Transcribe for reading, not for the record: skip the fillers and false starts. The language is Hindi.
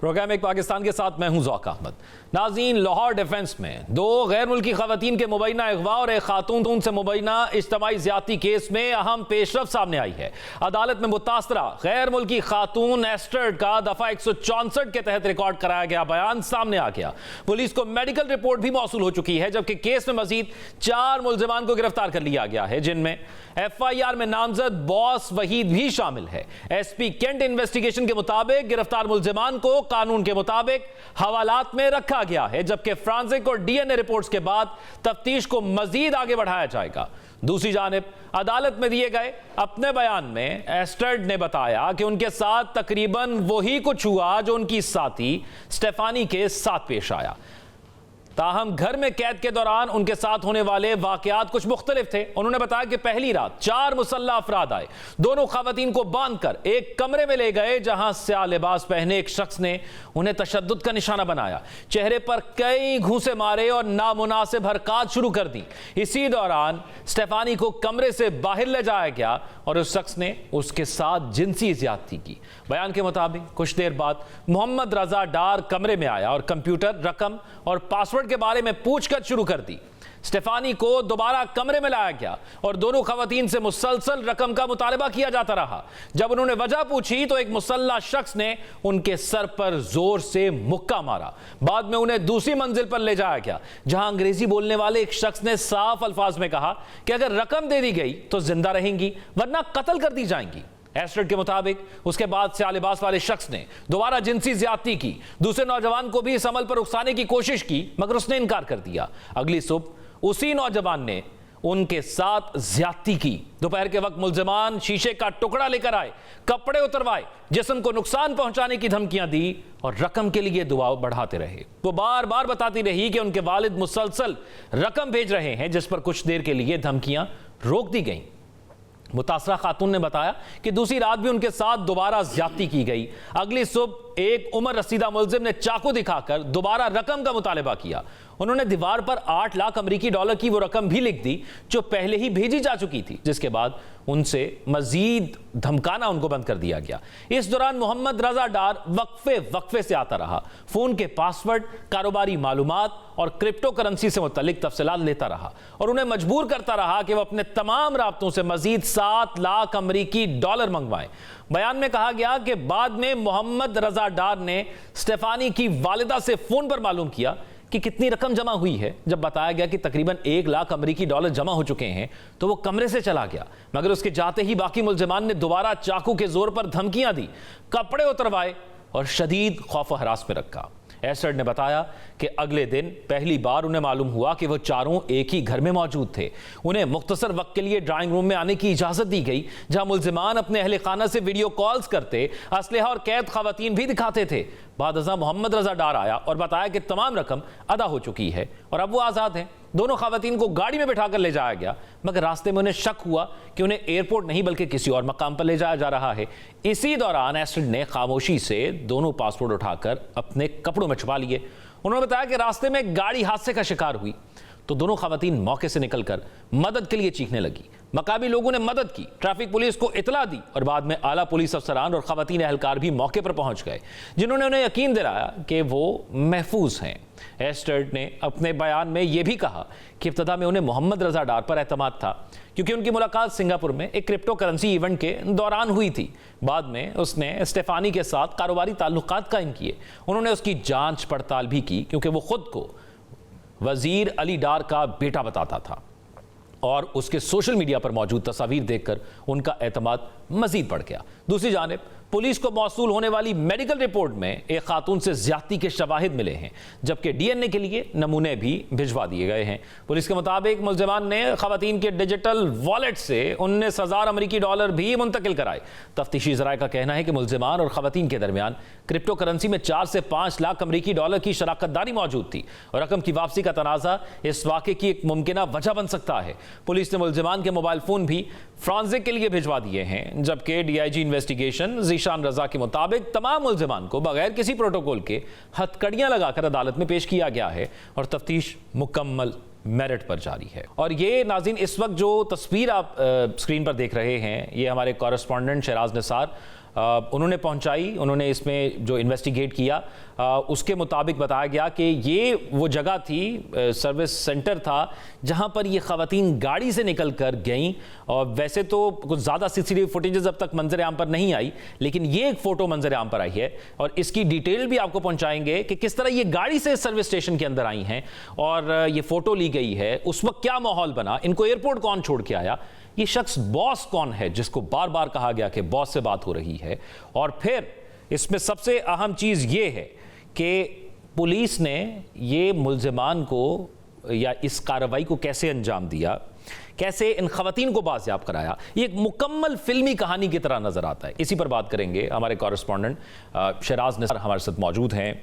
प्रोग्राम एक पाकिस्तान के साथ मैं हूं ज़ौक अहमद। नाज़रीन, लाहौर डिफेंस में दो गैर मुल्की ख़वातीन के मुबैना अगवा और एक खातून से मुबैना इज्तमाई ज़्यादती केस में अहम पेशरफ सामने आई है। अदालत में मुतासरा गैर मुल्की खातून एस्टर्ड का दफ़ा 164 के तहत रिकॉर्ड कराया गया बयान सामने आ गया। पुलिस को मेडिकल रिपोर्ट भी मौसूल हो चुकी है, जबकि केस में मजीद 4 मुल्ज़िमान को गिरफ्तार कर लिया गया है, जिनमें FIR में नामजद बॉस वहीद भी शामिल है। SP कैंट इन्वेस्टिगेशन के मुताबिक गिरफ्तार मुल्ज़िमान को कानून के मुताबिक हवालात में रखा गया है, जबकि फ्रांसिक और DNA रिपोर्ट्स के बाद तफ्तीश को मजीद आगे बढ़ाया जाएगा। दूसरी जानिब अदालत में दिए गए अपने बयान में एस्टर्ड ने बताया कि उनके साथ तकरीबन वही कुछ हुआ जो उनकी साथी स्टेफानी के साथ पेश आया। ताहम घर में कैद के दौरान उनके साथ होने वाले वाकयात कुछ मुख्तलिफ थे। उन्होंने बताया कि पहली रात 4 मुसल्लह अफराद आए, दोनों खवातीन को बांधकर एक कमरे में ले गए, जहां स्याह लिबास पहने एक शख्स ने उन्हें तशद्दुद का निशाना बनाया, चेहरे पर कई घूंसे मारे और नामुनासिब हरकत शुरू कर दी। इसी दौरान स्टेफानी को कमरे से बाहर ले जाया गया और उस शख्स ने उसके साथ जिनसी ज्यादती की। बयान के मुताबिक कुछ देर बाद मोहम्मद रजा डार कमरे में आया और कंप्यूटर, रकम और पासवर्ड के बारे में पूछताछ शुरू कर दी। स्टेफानी को दोबारा कमरे में लाया गया और दोनों खवातीन से मुसलसल रकम का मुतालबा किया जाता रहा। जब उन्होंने वजह पूछी तो एक मुसल्लह शख्स ने उनके सर पर जोर से मुक्का मारा। बाद में उन्हें दूसरी मंजिल पर ले जाया गया, जहां अंग्रेजी बोलने वाले एक शख्स ने साफ अल्फाज में कहा कि अगर रकम दे दी गई तो जिंदा रहेंगी, वरना कत्ल कर दी जाएंगी। एस्टर्ड के मुताबिक उसके बाद स्याह लिबास वाले शख्स ने दोबारा जिनसी ज्यादती की। दूसरे नौजवान को भी इस अमल पर उकसाने की कोशिश की, मगर उसने इनकार कर दिया। अगली सुबह उसी नौजवान ने उनके साथ ज्यादती की। दोपहर के वक्त मुल्जिमान शीशे का टुकड़ा लेकर आए, कपड़े उतरवाए, जिस्म को नुकसान पहुंचाने की धमकियां दी और रकम के लिए दुआव बढ़ाते रहे। वो बार बार बताती रही कि उनके वालिद मुसलसल रकम भेज रहे हैं, जिस पर कुछ देर के लिए धमकियां रोक दी गईं। मुतासरा खातून ने बताया कि दूसरी रात भी उनके साथ दोबारा ज्यादती की गई। अगली सुबह एक उम्र रसीदा मुल्जिम ने चाकू दिखाकर दोबारा रकम का मुतालबा किया। उन्होंने दीवार पर 8 लाख अमरीकी डॉलर की वो रकम भी लिख दी जो पहले ही भेजी जा चुकी थी, जिसके बाद उनसे मजीद धमकाना उनको बंद कर दिया गया। इस दौरान मोहम्मद रजा डार वक्फे से आता रहा, फोन के पासवर्ड, कारोबारी मालूमात और क्रिप्टो करेंसी से मुतल्लिक तफसीलात लेता रहा और उन्हें मजबूर करता रहा कि वह अपने तमाम राब्तों से मजीद 7 लाख अमरीकी डॉलर मंगवाएं। बयान में कहा गया कि बाद में मोहम्मद रजा डार ने स्टेफानी की वालिदा से फोन पर मालूम किया कि कितनी रकम जमा हुई है। जब बताया गया कि तकरीबन 1 लाख अमरीकी डॉलर जमा हो चुके हैं तो वो कमरे से चला गया, मगर उसके जाते ही बाकी मुल्जिमान ने दोबारा चाकू के जोर पर धमकियां दी, कपड़े उतरवाए और शदीद खौफ व हरास में रखा। एस्टर्ड ने बताया कि अगले दिन पहली बार उन्हें मालूम हुआ कि वो चारों एक ही घर में मौजूद थे। उन्हें मुख्तसर वक्त के लिए ड्राइंग रूम में आने की इजाजत दी गई, जहां मुल्जिमान अपने अहले खाना से वीडियो कॉल्स करते, असलहा और कैद खवातीन भी दिखाते थे। बाद अज़ा मोहम्मद रजा डार आया और बताया कि तमाम रकम अदा हो चुकी है और अब वो आज़ाद हैं। दोनों खवातीन को गाड़ी में बिठाकर ले जाया गया, मगर रास्ते में उन्हें शक हुआ कि उन्हें एयरपोर्ट नहीं बल्कि किसी और मकाम पर ले जाया जा रहा है। इसी दौरान एस्टर्ड ने खामोशी से दोनों पासपोर्ट उठाकर अपने कपड़ों में छुपा लिए। उन्होंने बताया कि रास्ते में गाड़ी हादसे का शिकार हुई तो दोनों खवातीन मौके से निकलकर मदद के लिए चीखने लगी। मकामी लोगों ने मदद की, ट्रैफिक पुलिस को इतला दी और बाद में आला पुलिस अफसरान और खवातीन एहलकार भी मौके पर पहुंच गए, जिन्होंने उन्हें यकीन दिलाया कि वो महफूज हैं। एस्टर्ड ने अपने बयान में यह भी कहा कि इब्तदा में उन्हें मोहम्मद रजा डार पर एतमाद था, क्योंकि उनकी मुलाकात सिंगापुर में एक क्रिप्टो करेंसी इवेंट के दौरान हुई थी। बाद में उसने स्टेफानी के साथ कारोबारी ताल्लुकात कायम किए। उन्होंने उसकी जांच पड़ताल भी की, क्योंकि वो खुद को वजीर अली डार का बेटा बताता था और उसके सोशल मीडिया पर मौजूद तस्वीर देखकर उनका एतमाद मजीद बढ़ गया। दूसरी जानिब पुलिस को मौसूल होने वाली मेडिकल रिपोर्ट में एक खातून से ज्यादती के शवाहिद मिले हैं, जबकि DNA के लिए नमूने भी भिजवा दिए गए हैं। पुलिस के मुताबिक मुल्जिमान ने खवातीन के डिजिटल वॉलेट से 19,000 अमरीकी डॉलर भी मुंतकिल कराए। तफ्तीशी ज़राए का कहना है कि मुल्जिमान और खवातीन के दरमियान क्रिप्टो करेंसी में 4 से 5 लाख अमरीकी डॉलर की शराकतदारी मौजूद थी और रकम की वापसी का तनाज़ा इस वाक़े की एक मुमकिना वजह बन सकता है। पुलिस ने मुल्जिमान के मोबाइल फ़ोन भी फ्रांसिक के लिए भिजवा दिए हैं, जबकि DIG इन्वेस्टिगेशन ज़ीशान रजा के मुताबिक तमाम मुल्जिमान को बगैर किसी प्रोटोकॉल के हथकड़ियां लगाकर अदालत में पेश किया गया है और तफ्तीश मुकम्मल मेरिट पर जारी है। और ये नाज़रीन, इस वक्त जो तस्वीर आप स्क्रीन पर देख रहे हैं, ये हमारे कॉरेस्पॉन्डेंट शहराज निसार उन्होंने पहुंचाई। उन्होंने इसमें जो इन्वेस्टिगेट किया उसके मुताबिक बताया गया कि ये वो जगह थी, सर्विस सेंटर था, जहां पर ये ख़वातीन गाड़ी से निकल कर गईं। और वैसे तो कुछ ज़्यादा सीसीटीवी फुटेजेस अब तक मंजर आम पर नहीं आई, लेकिन ये एक फ़ोटो मंजर आम पर आई है और इसकी डिटेल भी आपको पहुंचाएंगे कि किस तरह ये गाड़ी से सर्विस स्टेशन के अंदर आई हैं और ये फ़ोटो ली गई है। उस वक्त क्या माहौल बना, इनको एयरपोर्ट कौन छोड़ के आया, ये शख्स बॉस कौन है जिसको बार बार कहा गया कि बॉस से बात हो रही है। और फिर इसमें सबसे अहम चीज़ ये है कि पुलिस ने ये मुल्ज़िमान को या इस कार्रवाई को कैसे अंजाम दिया, कैसे इन ख़वातीन को बाज़याब कराया। ये एक मुकम्मल फिल्मी कहानी की तरह नज़र आता है। इसी पर बात करेंगे। हमारे कॉरेस्पॉन्डेंट शहराज निसार हमारे साथ मौजूद हैं।